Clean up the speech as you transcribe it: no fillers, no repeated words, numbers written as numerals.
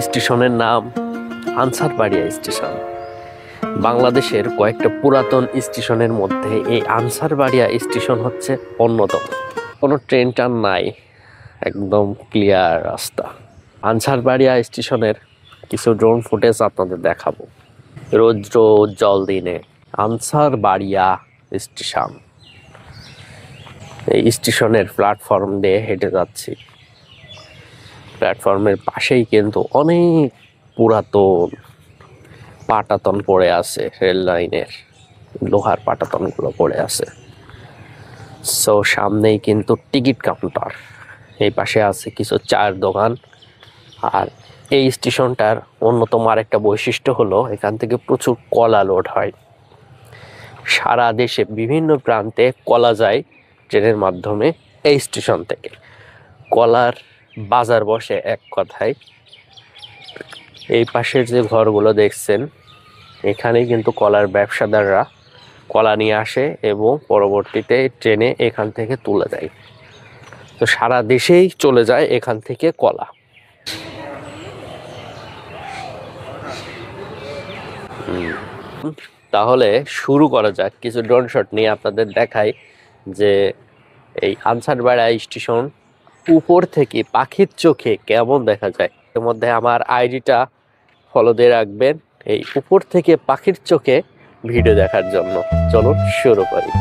স্টেশনের নাম আনসারবাড়িয়া স্টেশন। বাংলাদেশের কয়েকটা পুরাতন স্টেশনের মধ্যে এই আনসারবাড়িয়া স্টেশন হচ্ছে অন্যতম। কোনো ট্রেন টান নাই, একদম ক্লিয়ার রাস্তা। আনসারবাড়িয়া স্টেশনের কিছু ড্রোন ফুটেজ আপনাদের দেখাবো। রৌদ্র উজ্জ্বল দিনে আনসারবাড়িয়া স্টেশন, এই স্টেশনের প্ল্যাটফর্ম দিয়ে হেঁটে যাচ্ছি। প্ল্যাটফর্মের পাশেই কিন্তু অনেক পুরাতন পাটাতন পড়ে আছে, রেল লাইনের লোহার পাটাতনগুলো পড়ে আছে। সো সামনেই কিন্তু টিকিট কাউন্টার, এই পাশে আছে কিছু চায়ের দোকান। আর এই স্টেশনটার অন্যতম আরেকটা বৈশিষ্ট্য হলো এখান থেকে প্রচুর কলা লোড হয়। সারা দেশে বিভিন্ন প্রান্তে কলা যায় ট্রেনের মাধ্যমে এই স্টেশন থেকে। কলার বাজার বসে এক কথায়। এই পাশের যে ঘরগুলো দেখছেন, এখানেই কিন্তু কলার ব্যবসাদাররা কলা নিয়ে আসে এবং পরবর্তীতে ট্রেনে এখান থেকে তুলে দেয়। তো সারা দেশেই চলে যায় এখান থেকে কলা। তাহলে শুরু করা যাক। কিছু ড্রোন শট নিয়ে আপনাদের দেখাই যে এই আনসারবাড়িয়া স্টেশন উপর থেকে পাখির চোখে কেমন দেখা যায়। এর মধ্যে আমার আইডিটা ফলো দিয়ে রাখবেন এই উপর থেকে পাখির চোখে ভিডিও দেখার জন্য। চলুন শুরু করি।